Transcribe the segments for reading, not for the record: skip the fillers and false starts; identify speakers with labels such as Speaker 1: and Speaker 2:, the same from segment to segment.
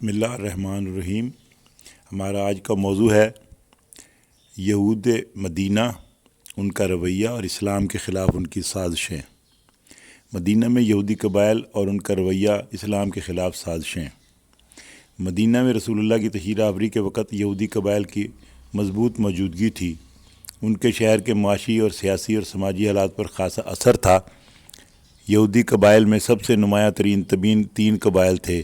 Speaker 1: بسم اللہ الرحمن الرحیم۔ ہمارا آج کا موضوع ہے یہود مدینہ، ان کا رویہ اور اسلام کے خلاف ان کی سازشیں۔ مدینہ میں یہودی قبائل اور ان کا رویہ اسلام کے خلاف سازشیں۔ مدینہ میں رسول اللہ کی تشریف آوری کے وقت یہودی قبائل کی مضبوط موجودگی تھی۔ ان کے شہر کے معاشی اور سیاسی اور سماجی حالات پر خاصا اثر تھا۔ یہودی قبائل میں سب سے نمایاں ترین تین قبائل تھے: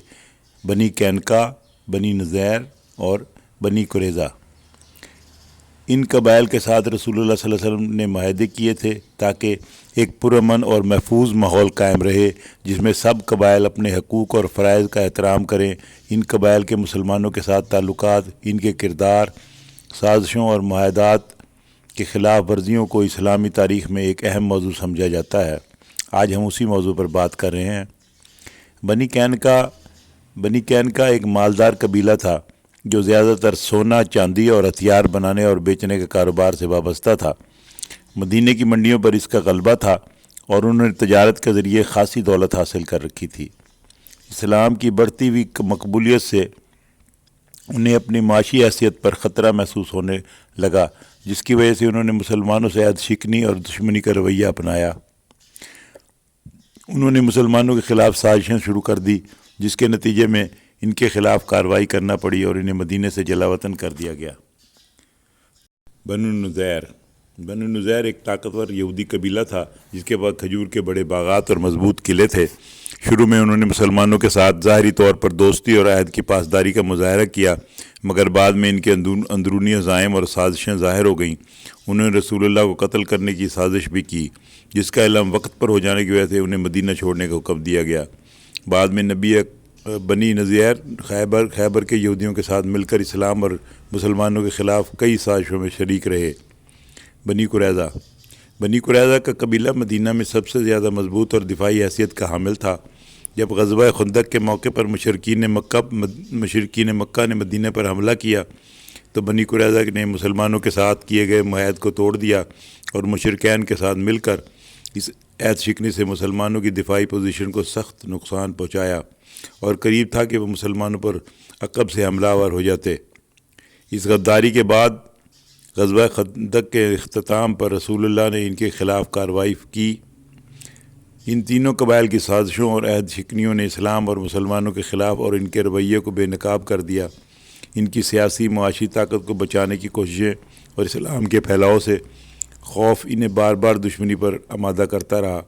Speaker 1: بنی قینقاع، بنی نضیر اور بنی قریظہ۔ ان قبائل کے ساتھ رسول اللہ صلی اللہ علیہ وسلم نے معاہدے کیے تھے تاکہ ایک پرامن اور محفوظ ماحول قائم رہے جس میں سب قبائل اپنے حقوق اور فرائض کا احترام کریں۔ ان قبائل کے مسلمانوں کے ساتھ تعلقات، ان کے کردار، سازشوں اور معاہدات کے خلاف ورزیوں کو اسلامی تاریخ میں ایک اہم موضوع سمجھا جاتا ہے۔ آج ہم اسی موضوع پر بات کر رہے ہیں۔ بنی قینقاع ایک مالدار قبیلہ تھا جو زیادہ تر سونا، چاندی اور ہتھیار بنانے اور بیچنے کے کاروبار سے وابستہ تھا۔ مدینے کی منڈیوں پر اس کا غلبہ تھا اور انہوں نے تجارت کے ذریعے خاصی دولت حاصل کر رکھی تھی۔ اسلام کی بڑھتی ہوئی مقبولیت سے انہیں اپنی معاشی حیثیت پر خطرہ محسوس ہونے لگا، جس کی وجہ سے انہوں نے مسلمانوں سے عہد شکنی اور دشمنی کا رویہ اپنایا۔ انہوں نے مسلمانوں کے خلاف سازشیں شروع کر دی، جس کے نتیجے میں ان کے خلاف کارروائی کرنا پڑی اور انہیں مدینے سے جلا وطن کر دیا گیا۔ بنو نضیر ایک طاقتور یہودی قبیلہ تھا جس کے پاس کھجور کے بڑے باغات اور مضبوط قلعے تھے۔ شروع میں انہوں نے مسلمانوں کے ساتھ ظاہری طور پر دوستی اور عہد کی پاسداری کا مظاہرہ کیا، مگر بعد میں ان کے اندرونی عزائم اور سازشیں ظاہر ہو گئیں۔ انہوں نے رسول اللہ کو قتل کرنے کی سازش بھی کی، جس کا علم وقت پر ہو جانے کی وجہ سے انہیں مدینہ چھوڑنے کا حکم دیا گیا۔ بعد میں بنی نضیر خیبر کے یہودیوں کے ساتھ مل کر اسلام اور مسلمانوں کے خلاف کئی سازشوں میں شریک رہے۔ بنی قریظہ کا قبیلہ مدینہ میں سب سے زیادہ مضبوط اور دفاعی حیثیت کا حامل تھا۔ جب غزوہ خندق کے موقع پر مشرکین مکہ نے مدینہ پر حملہ کیا تو بنی قریظہ نے مسلمانوں کے ساتھ کیے گئے معاہد کو توڑ دیا اور مشرکین کے ساتھ مل کر اس عہد شکنی سے مسلمانوں کی دفاعی پوزیشن کو سخت نقصان پہنچایا اور قریب تھا کہ وہ مسلمانوں پر عقب سے حملہ آور ہو جاتے۔ اس غداری کے بعد غزوہ خندق کے اختتام پر رسول اللہ نے ان کے خلاف کارروائی کی۔ ان تینوں قبائل کی سازشوں اور عہد شکنیوں نے اسلام اور مسلمانوں کے خلاف اور ان کے رویے کو بے نقاب کر دیا۔ ان کی سیاسی معاشی طاقت کو بچانے کی کوششیں اور اسلام کے پھیلاؤ سے خوف انہیں بار بار دشمنی پر آمادہ کرتا رہا۔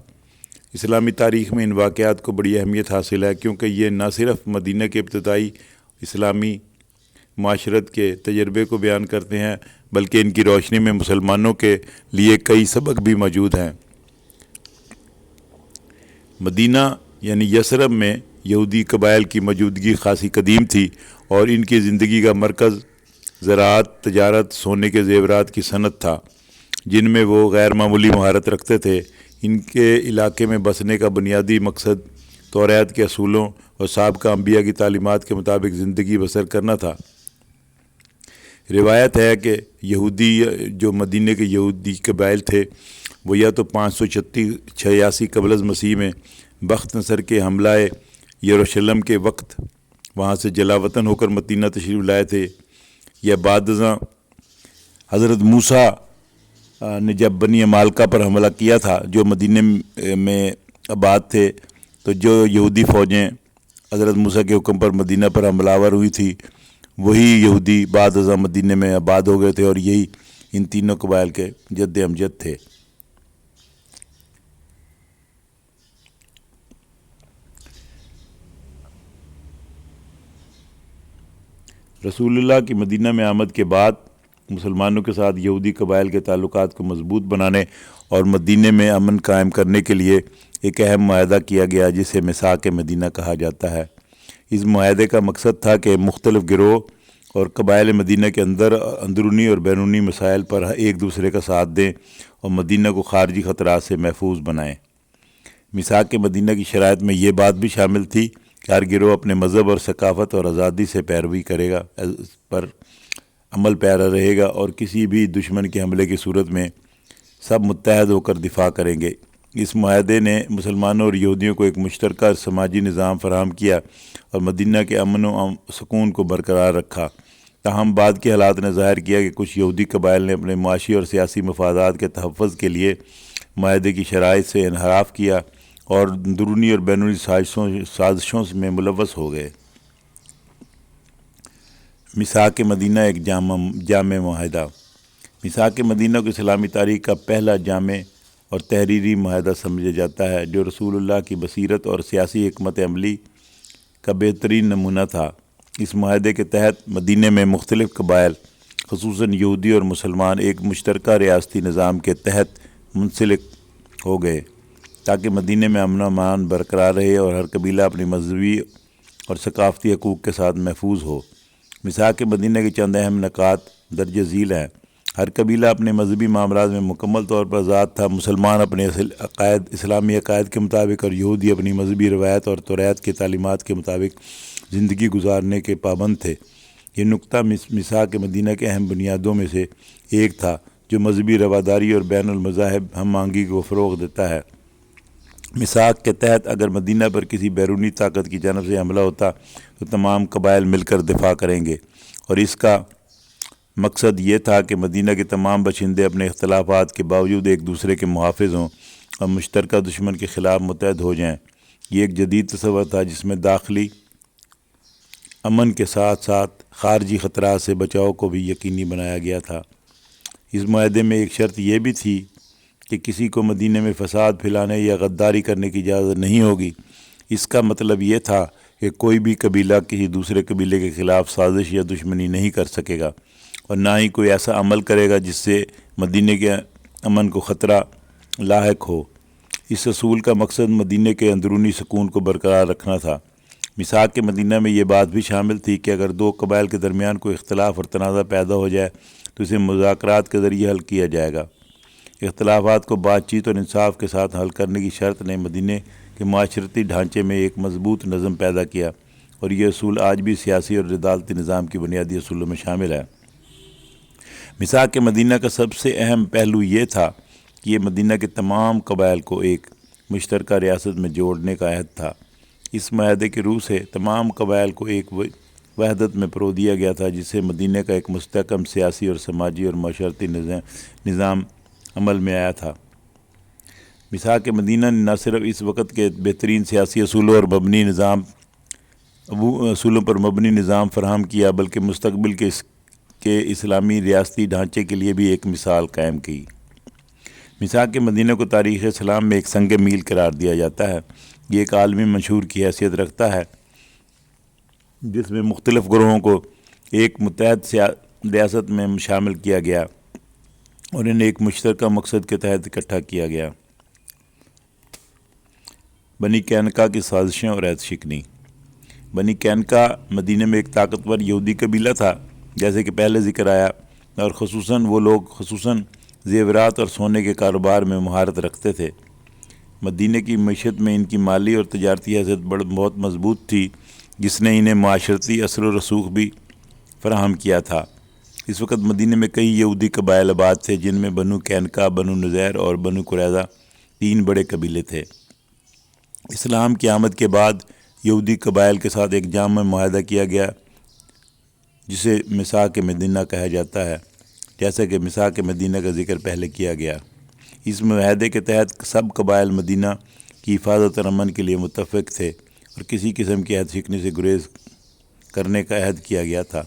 Speaker 1: اسلامی تاریخ میں ان واقعات کو بڑی اہمیت حاصل ہے کیونکہ یہ نہ صرف مدینہ کے ابتدائی اسلامی معاشرت کے تجربے کو بیان کرتے ہیں بلکہ ان کی روشنی میں مسلمانوں کے لیے کئی سبق بھی موجود ہیں۔ مدینہ یعنی یثرب میں یہودی قبائل کی موجودگی خاصی قدیم تھی اور ان کی زندگی کا مرکز زراعت، تجارت، سونے کے زیورات کی صنعت تھا جن میں وہ غیر معمولی مہارت رکھتے تھے۔ ان کے علاقے میں بسنے کا بنیادی مقصد توریت کے اصولوں اور سابقہ انبیاء کی تعلیمات کے مطابق زندگی بسر کرنا تھا۔ روایت ہے کہ جو مدینہ کے یہودی قبائل تھے وہ یا تو 586 قبل از مسیح میں بخت نصر کے حملہ یروشلم کے وقت وہاں سے جلا وطن ہو کر مدینہ تشریف لائے تھے، یا بعد ازاں حضرت موسیٰ نے جب بنی عمالقہ پر حملہ کیا تھا جو مدینہ میں آباد تھے، تو جو یہودی فوجیں حضرت موسیٰ کے حکم پر مدینہ پر حملہ آور ہوئی تھی وہی یہودی بعد ازاں مدینہ میں آباد ہو گئے تھے اور یہی ان تینوں قبائل کے جد امجد تھے۔ رسول اللہ کی مدینہ میں آمد کے بعد مسلمانوں کے ساتھ یہودی قبائل کے تعلقات کو مضبوط بنانے اور مدینہ میں امن قائم کرنے کے لیے ایک اہم معاہدہ کیا گیا جسے میثاق مدینہ کہا جاتا ہے۔ اس معاہدے کا مقصد تھا کہ مختلف گروہ اور قبائل مدینہ کے اندرونی اور بیرونی مسائل پر ایک دوسرے کا ساتھ دیں اور مدینہ کو خارجی خطرات سے محفوظ بنائیں۔ میثاق مدینہ کی شرائط میں یہ بات بھی شامل تھی کہ ہر گروہ اپنے مذہب اور ثقافت اور آزادی سے پیروی کرے گا، اس پر عمل پیرا رہے گا اور کسی بھی دشمن کے حملے کی صورت میں سب متحد ہو کر دفاع کریں گے۔ اس معاہدے نے مسلمانوں اور یہودیوں کو ایک مشترکہ سماجی نظام فراہم کیا اور مدینہ کے امن و سکون کو برقرار رکھا۔ تاہم بعد کے حالات نے ظاہر کیا کہ کچھ یہودی قبائل نے اپنے معاشی اور سیاسی مفادات کے تحفظ کے لیے معاہدے کی شرائط سے انحراف کیا اور اندرونی اور بیرونی سازشوں میں ملوث ہو گئے۔ میثاق مدینہ ایک جامع معاہدہ۔ میثاق مدینہ کو اسلامی تاریخ کا پہلا جامع اور تحریری معاہدہ سمجھا جاتا ہے، جو رسول اللہ کی بصیرت اور سیاسی حکمت عملی کا بہترین نمونہ تھا۔ اس معاہدے کے تحت مدینہ میں مختلف قبائل خصوصاً یہودی اور مسلمان ایک مشترکہ ریاستی نظام کے تحت منسلک ہو گئے تاکہ مدینہ میں امن و امان برقرار رہے اور ہر قبیلہ اپنی مذہبی اور ثقافتی حقوق کے ساتھ محفوظ ہو۔ میثاق مدینہ کے چند اہم نکات درج ذیل ہیں۔ ہر قبیلہ اپنے مذہبی معاملات میں مکمل طور پر آزاد تھا۔ مسلمان اپنے اسلامی عقائد کے مطابق اور یہودی اپنی مذہبی روایت اور توریت کی تعلیمات کے مطابق زندگی گزارنے کے پابند تھے۔ یہ نقطہ میثاق مدینہ کے اہم بنیادوں میں سے ایک تھا، جو مذہبی رواداری اور بین المذاہب ہم آہنگی کو فروغ دیتا ہے۔ میثاق کے تحت اگر مدینہ پر کسی بیرونی طاقت کی جانب سے حملہ ہوتا تو تمام قبائل مل کر دفاع کریں گے، اور اس کا مقصد یہ تھا کہ مدینہ کے تمام باشندے اپنے اختلافات کے باوجود ایک دوسرے کے محافظ ہوں اور مشترکہ دشمن کے خلاف متحد ہو جائیں۔ یہ ایک جدید تصور تھا جس میں داخلی امن کے ساتھ ساتھ خارجی خطرات سے بچاؤ کو بھی یقینی بنایا گیا تھا۔ اس معاہدے میں ایک شرط یہ بھی تھی کہ کسی کو مدینہ میں فساد پھیلانے یا غداری کرنے کی اجازت نہیں ہوگی۔ اس کا مطلب یہ تھا کہ کوئی بھی قبیلہ کسی دوسرے قبیلے کے خلاف سازش یا دشمنی نہیں کر سکے گا، اور نہ ہی کوئی ایسا عمل کرے گا جس سے مدینہ کے امن کو خطرہ لاحق ہو۔ اس اصول کا مقصد مدینہ کے اندرونی سکون کو برقرار رکھنا تھا۔ میثاق مدینہ میں یہ بات بھی شامل تھی کہ اگر دو قبائل کے درمیان کوئی اختلاف اور تنازع پیدا ہو جائے تو اسے مذاکرات کے ذریعے حل کیا جائے گا۔ اختلافات کو بات چیت اور انصاف کے ساتھ حل کرنے کی شرط نے مدینہ کے معاشرتی ڈھانچے میں ایک مضبوط نظم پیدا کیا، اور یہ اصول آج بھی سیاسی اور عدالتی نظام کی بنیادی اصولوں میں شامل ہے۔ میثاق مدینہ کا سب سے اہم پہلو یہ تھا کہ یہ مدینہ کے تمام قبائل کو ایک مشترکہ ریاست میں جوڑنے کا عہد تھا۔ اس معاہدے کے روح سے تمام قبائل کو ایک وحدت میں پرو دیا گیا تھا، جس سے مدینہ کا ایک مستحکم سیاسی اور سماجی اور معاشرتی نظام عمل میں آیا تھا۔ میثاق مدینہ نے نہ صرف اس وقت کے بہترین سیاسی اصولوں پر مبنی نظام فراہم کیا، بلکہ مستقبل کے اسلامی ریاستی ڈھانچے کے لیے بھی ایک مثال قائم کی۔ میثاق مدینہ کو تاریخ اسلام میں ایک سنگ میل قرار دیا جاتا ہے۔ یہ ایک عالمی منشور کی حیثیت رکھتا ہے جس میں مختلف گروہوں کو ایک متحد ریاست میں شامل کیا گیا اور انہیں ایک مشترکہ مقصد کے تحت اکٹھا کیا گیا۔ بنی قینقاع کی سازشیں اور عہد شکنی۔ بنی قینقاع مدینہ میں ایک طاقتور یہودی قبیلہ تھا، جیسے کہ پہلے ذکر آیا، اور وہ لوگ زیورات اور سونے کے کاروبار میں مہارت رکھتے تھے۔ مدینہ کی معیشت میں ان کی مالی اور تجارتی حیثیت بہت مضبوط تھی، جس نے انہیں معاشرتی اثر و رسوخ بھی فراہم کیا تھا۔ اس وقت مدینہ میں کئی یہودی قبائل آباد تھے، جن میں بنو قینقاع، بنو نذیر اور بنو قریظہ 3 بڑے قبیلے تھے۔ اسلام کی آمد کے بعد یہودی قبائل کے ساتھ ایک جامع معاہدہ کیا گیا جسے میثاق مدینہ کہا جاتا ہے، جیسا کہ میثاق مدینہ کا ذکر پہلے کیا گیا۔ اس معاہدے کے تحت سب قبائل مدینہ کی حفاظت اور امن کے لیے متفق تھے اور کسی قسم کی عہد شکنی سے گریز کرنے کا عہد کیا گیا تھا۔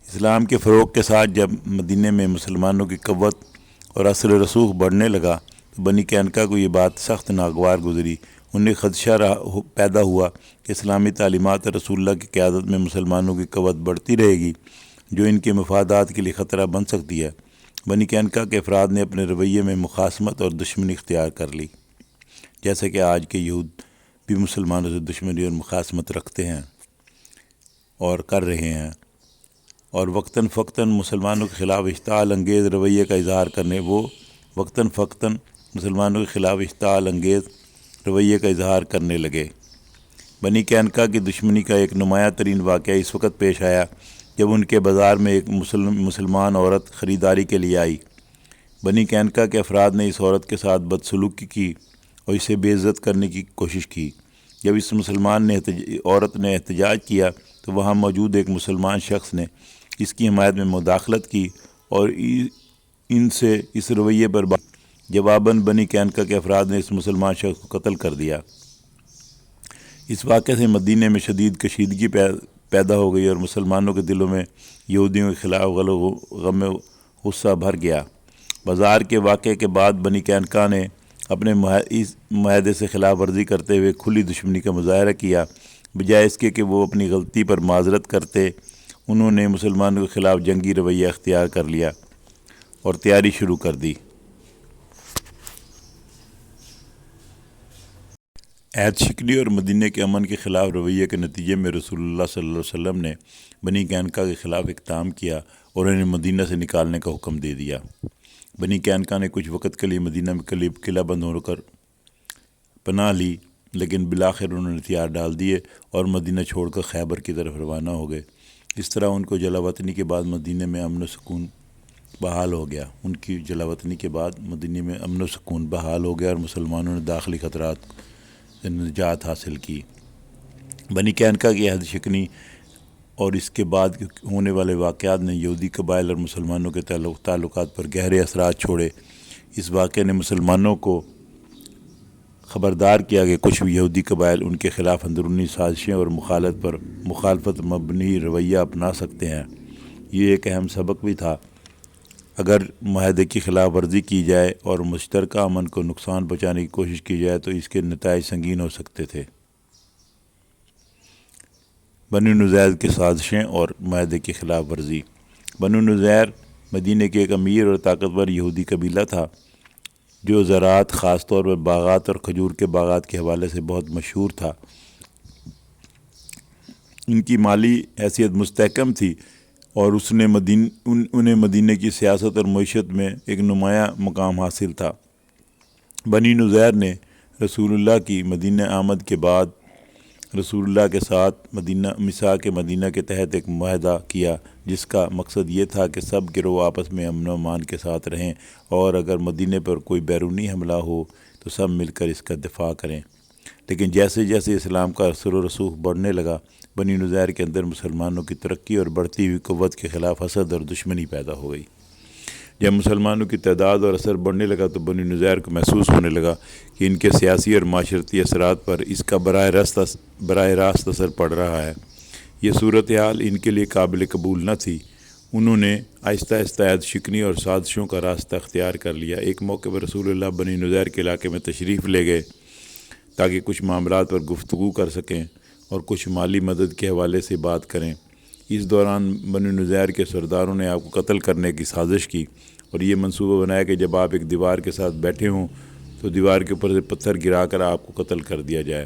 Speaker 1: اسلام کے فروغ کے ساتھ جب مدینہ میں مسلمانوں کی قوت اور اثر و رسوخ بڑھنے لگا تو بنی قینقاع کو یہ بات سخت ناگوار گزری۔ انہیں خدشہ پیدا ہوا کہ اسلامی تعلیمات اور رسول اللہ کی قیادت میں مسلمانوں کی قوت بڑھتی رہے گی، جو ان کے مفادات کے لیے خطرہ بن سکتی ہے۔ بنی قینقاع کے افراد نے اپنے رویے میں مخاصمت اور دشمنی اختیار کر لی، جیسے کہ آج کے یہود بھی مسلمانوں سے دشمنی اور مخاصمت رکھتے ہیں اور کر رہے ہیں، اور وقتاً فوقتاً مسلمانوں کے خلاف اشتعال انگیز رویے کا اظہار کرنے لگے۔ بنی قینقاع کی دشمنی کا ایک نمایاں ترین واقعہ اس وقت پیش آیا جب ان کے بازار میں ایک مسلمان عورت خریداری کے لیے آئی۔ بنی قینقاع کے افراد نے اس عورت کے ساتھ بدسلوکی کی اور اسے بے عزت کرنے کی کوشش کی۔ جب اس عورت نے احتجاج کیا تو وہاں موجود ایک مسلمان شخص نے اس کی حمایت میں مداخلت کی اور ان سے اس رویے پر جواباً بنی قینقاع کے افراد نے اس مسلمان شخص کو قتل کر دیا۔ اس واقعے سے مدینہ میں شدید کشیدگی پیدا ہو گئی اور مسلمانوں کے دلوں میں یہودیوں کے خلاف غم غصہ بھر گیا۔ بازار کے واقعے کے بعد بنی قینقاع نے اپنے اس معاہدے سے خلاف ورزی کرتے ہوئے کھلی دشمنی کا مظاہرہ کیا۔ بجائے اس کے کہ وہ اپنی غلطی پر معذرت کرتے، انہوں نے مسلمانوں کے خلاف جنگی رویہ اختیار کر لیا اور تیاری شروع کر دی۔ عہد شکنی اور مدینہ کے امن کے خلاف رویے کے نتیجے میں رسول اللہ صلی اللہ علیہ وسلم نے بنی قینقاع کے خلاف اقدام کیا اور انہیں مدینہ سے نکالنے کا حکم دے دیا۔ بنی قینقاع نے کچھ وقت کے لیے مدینہ میں قلعہ بند ہو کر پناہ لی، لیکن بالآخر انہوں نے ہتھیار ڈال دیے اور مدینہ چھوڑ کر خیبر کی طرف روانہ ہو گئے۔ اس طرح ان کو جلا وطنی کے بعد مدینہ میں امن و سکون بحال ہو گیا۔ ان کی جلا وطنی کے بعد مدینہ میں امن و سکون بحال ہو گیا اور مسلمانوں نے داخلی خطرات سے نجات حاصل کی۔ بنی قینقاع کی عہد شکنی اور اس کے بعد ہونے والے واقعات نے یہودی قبائل اور مسلمانوں کے تعلقات پر گہرے اثرات چھوڑے۔ اس واقعے نے مسلمانوں کو خبردار کیا کہ کچھ یہودی قبائل ان کے خلاف اندرونی سازشیں اور مخالفت مبنی رویہ اپنا سکتے ہیں۔ یہ ایک اہم سبق بھی تھا۔ اگر معاہدے کی خلاف ورزی کی جائے اور مشترکہ امن کو نقصان پہنچانے کی کوشش کی جائے تو اس کے نتائج سنگین ہو سکتے تھے۔ بنو نضیر کی سازشیں اور معاہدے کی خلاف ورزی۔ بنو نضیر مدینہ کے ایک امیر اور طاقتور یہودی قبیلہ تھا جو زراعت، خاص طور پر باغات اور کھجور کے باغات کے حوالے سے بہت مشہور تھا۔ ان کی مالی حیثیت مستحکم تھی اور انہیں مدینہ کی سیاست اور معیشت میں ایک نمایاں مقام حاصل تھا۔ بنی نضیر نے رسول اللہ کی مدینہ آمد کے بعد رسول اللہ کے ساتھ میثاق مدینہ کے تحت ایک معاہدہ کیا جس کا مقصد یہ تھا کہ سب گروہ آپس میں امن و امان کے ساتھ رہیں اور اگر مدینہ پر کوئی بیرونی حملہ ہو تو سب مل کر اس کا دفاع کریں۔ لیکن جیسے جیسے اسلام کا اثر و رسوخ بڑھنے لگا، بنی نضیر کے اندر مسلمانوں کی ترقی اور بڑھتی ہوئی قوت کے خلاف حسد اور دشمنی پیدا ہو گئی۔ جب مسلمانوں کی تعداد اور اثر بڑھنے لگا تو بنی نضیر کو محسوس ہونے لگا کہ ان کے سیاسی اور معاشرتی اثرات پر اس کا براہ راست اثر پڑ رہا ہے۔ یہ صورتحال ان کے لیے قابل قبول نہ تھی۔ انہوں نے آہستہ آہستہ عہد شکنی اور سازشوں کا راستہ اختیار کر لیا۔ ایک موقع پر رسول اللہ بنی نضیر کے علاقے میں تشریف لے گئے تاکہ کچھ معاملات پر گفتگو کر سکیں اور کچھ مالی مدد کے حوالے سے بات کریں۔ اس دوران بنی نضیر کے سرداروں نے آپ کو قتل کرنے کی سازش کی اور یہ منصوبہ بنایا کہ جب آپ ایک دیوار کے ساتھ بیٹھے ہوں تو دیوار کے اوپر سے پتھر گرا کر آپ کو قتل کر دیا جائے۔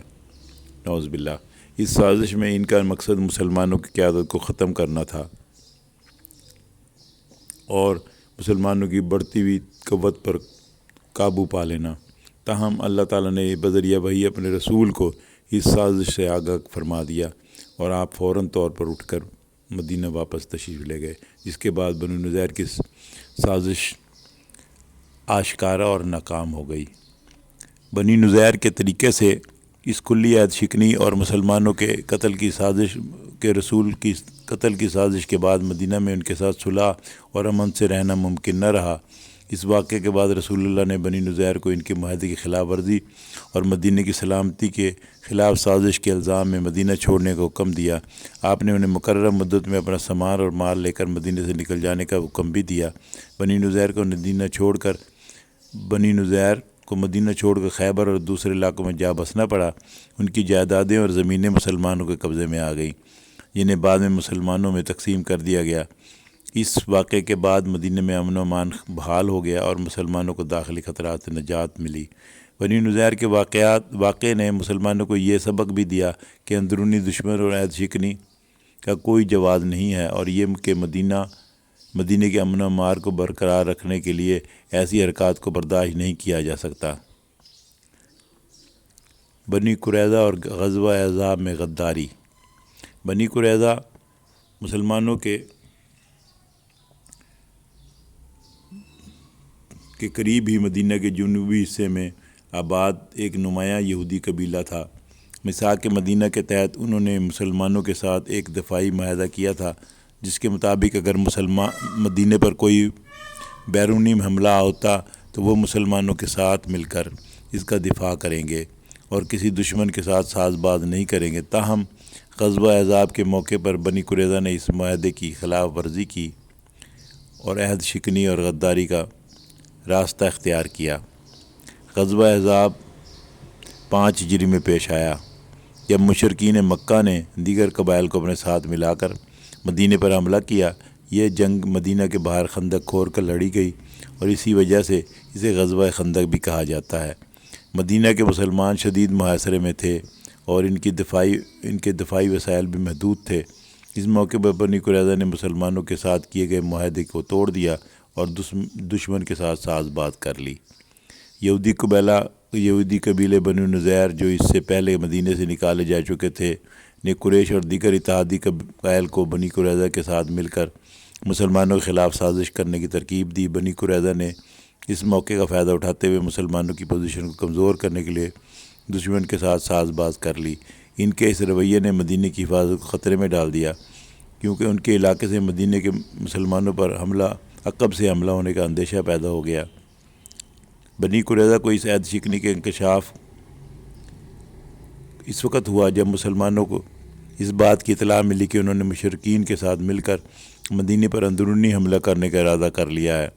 Speaker 1: نعوذ باللہ۔ اس سازش میں ان کا مقصد مسلمانوں کی قیادت کو ختم کرنا تھا اور مسلمانوں کی بڑھتی ہوئی قوت پر قابو پا لینا۔ تاہم اللہ تعالیٰ نے بذریعہ وحی اپنے رسول کو اس سازش سے آگاہ فرما دیا اور آپ فوراً طور پر اٹھ کر مدینہ واپس تشریف لے گئے، جس کے بعد بنو نضیر کی سازش آشکارا اور ناکام ہو گئی۔ بنی نضیر کے طریقے سے اس کلی عہد شکنی اور مسلمانوں کے قتل کی سازش کے بعد مدینہ میں ان کے ساتھ صلح اور امن سے رہنا ممکن نہ رہا۔ اس واقعے کے بعد رسول اللہ نے بنی نضیر کو ان کے معاہدے کی خلاف ورزی اور مدینہ کی سلامتی کے خلاف سازش کے الزام میں مدینہ چھوڑنے کا حکم دیا۔ آپ نے انہیں مقررہ مدت میں اپنا سامان اور مال لے کر مدینہ سے نکل جانے کا حکم بھی دیا۔ بنی نضیر کو مدینہ چھوڑ کر خیبر اور دوسرے علاقوں میں جا بسنا پڑا۔ ان کی جائیدادیں اور زمینیں مسلمانوں کے قبضے میں آ گئیں، جنہیں بعد میں مسلمانوں میں تقسیم کر دیا گیا۔ اس واقعے کے بعد مدینہ میں امن و امان بحال ہو گیا اور مسلمانوں کو داخلی خطرات سے نجات ملی۔ بنی نضیر کے واقعے نے مسلمانوں کو یہ سبق بھی دیا کہ اندرونی دشمن اور عہد شکنی کا کوئی جواز نہیں ہے اور یہ کہ مدینہ کے امن و امان کو برقرار رکھنے کے لیے ایسی حرکات کو برداشت نہیں کیا جا سکتا۔ بنی قریظہ اور غزوہ احزاب میں غداری۔ بنی قریظہ مسلمانوں کے قریب ہی مدینہ کے جنوبی حصے میں آباد ایک نمایاں یہودی قبیلہ تھا۔ میثاق مدینہ کے تحت انہوں نے مسلمانوں کے ساتھ ایک دفاعی معاہدہ کیا تھا، جس کے مطابق اگر مدینہ پر کوئی بیرونی حملہ ہوتا تو وہ مسلمانوں کے ساتھ مل کر اس کا دفاع کریں گے اور کسی دشمن کے ساتھ ساز باز نہیں کریں گے۔ تاہم غزوہ احزاب کے موقع پر بنی قریظہ نے اس معاہدے کی خلاف ورزی کی اور عہد شکنی اور غداری کا راستہ اختیار کیا۔ غزوہ احزاب 5 ہجری میں پیش آیا، جب مشرکین مکہ نے دیگر قبائل کو اپنے ساتھ ملا کر مدینہ پر حملہ کیا۔ یہ جنگ مدینہ کے باہر خندق کھور کر لڑی گئی اور اسی وجہ سے اسے غزوہ خندق بھی کہا جاتا ہے۔ مدینہ کے مسلمان شدید محاصرے میں تھے اور ان کے دفاعی وسائل بھی محدود تھے۔ اس موقع پر بنی قریظہ نے مسلمانوں کے ساتھ کیے گئے معاہدے کو توڑ دیا اور دشمن کے ساتھ ساز باز کر لی۔ یہودی قبیلے بنو نذیر جو اس سے پہلے مدینہ سے نکالے جا چکے تھے نے قریش اور دیگر اتحادی قبائل کو بنی قریظہ کے ساتھ مل کر مسلمانوں کے خلاف سازش کرنے کی ترغیب دی۔ بنی قریظہ نے اس موقع کا فائدہ اٹھاتے ہوئے مسلمانوں کی پوزیشن کو کمزور کرنے کے لیے دشمن کے ساتھ ساز باز کر لی۔ ان کے اس رویے نے مدینہ کی حفاظت کو خطرے میں ڈال دیا، کیونکہ ان کے علاقے سے مدینہ کے مسلمانوں پر عقب سے حملہ ہونے کا اندیشہ پیدا ہو گیا۔ بنی قریظہ کو اس عہد شکنی کے انکشاف اس وقت ہوا جب مسلمانوں کو اس بات کی اطلاع ملی کہ انہوں نے مشرکین کے ساتھ مل کر مدینہ پر اندرونی حملہ کرنے کا ارادہ کر لیا ہے۔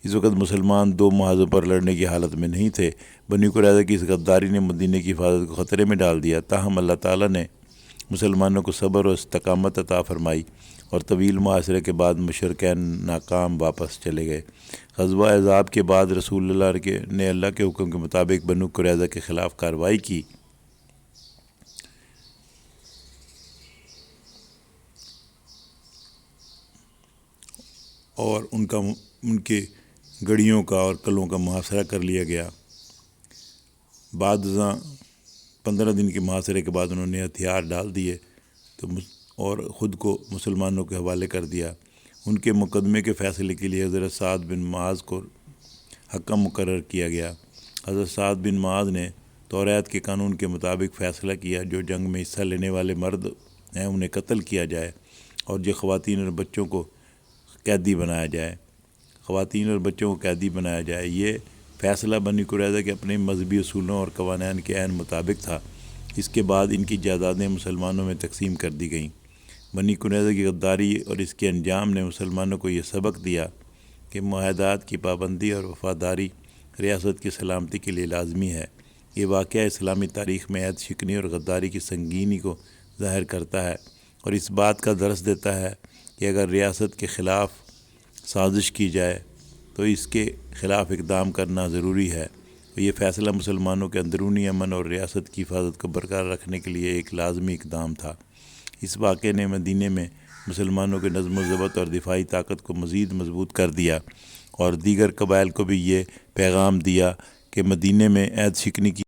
Speaker 1: اس وقت مسلمان 2 محاذوں پر لڑنے کی حالت میں نہیں تھے۔ بنی قریظہ کی اس غداری نے مدینہ کی حفاظت کو خطرے میں ڈال دیا۔ تاہم اللہ تعالیٰ نے مسلمانوں کو صبر اور استقامت عطا فرمائی اور طویل محاصرے کے بعد مشرکین ناکام واپس چلے گئے۔ غزوہ احزاب کے بعد رسول اللہ نے اللہ کے حکم کے مطابق بنو قریظہ کے خلاف کارروائی کی اور ان کے گڑھیوں کا اور قلعوں کا محاصرہ کر لیا گیا۔ بعد ازاں 15 دن کے محاصرے کے بعد انہوں نے ہتھیار ڈال دیے اور خود کو مسلمانوں کے حوالے کر دیا۔ ان کے مقدمے کے فیصلے کے لیے حضرت سعد بن معاذ کو حکم مقرر کیا گیا۔ حضرت سعد بن معاذ نے توریت کے قانون کے مطابق فیصلہ کیا جو جنگ میں حصہ لینے والے مرد ہیں انہیں قتل کیا جائے اور جو خواتین اور بچوں کو قیدی بنایا جائے۔ یہ فیصلہ بنی قریظہ کے اپنے مذہبی اصولوں اور قوانین کے عین مطابق تھا۔ اس کے بعد ان کی جائیدادیں مسلمانوں میں تقسیم کر دی گئیں۔ بنی قریظہ کی غداری اور اس کے انجام نے مسلمانوں کو یہ سبق دیا کہ معاہدات کی پابندی اور وفاداری ریاست کی سلامتی کے لیے لازمی ہے۔ یہ واقعہ اسلامی تاریخ میں عہد شکنی اور غداری کی سنگینی کو ظاہر کرتا ہے اور اس بات کا درس دیتا ہے کہ اگر ریاست کے خلاف سازش کی جائے تو اس کے خلاف اقدام کرنا ضروری ہے، اور یہ فیصلہ مسلمانوں کے اندرونی امن اور ریاست کی حفاظت کو برقرار رکھنے کے لیے ایک لازمی اقدام تھا۔ اس واقعے نے مدینہ میں مسلمانوں کے نظم و ضبط اور دفاعی طاقت کو مزید مضبوط کر دیا اور دیگر قبائل کو بھی یہ پیغام دیا کہ مدینہ میں عہد شکنی کی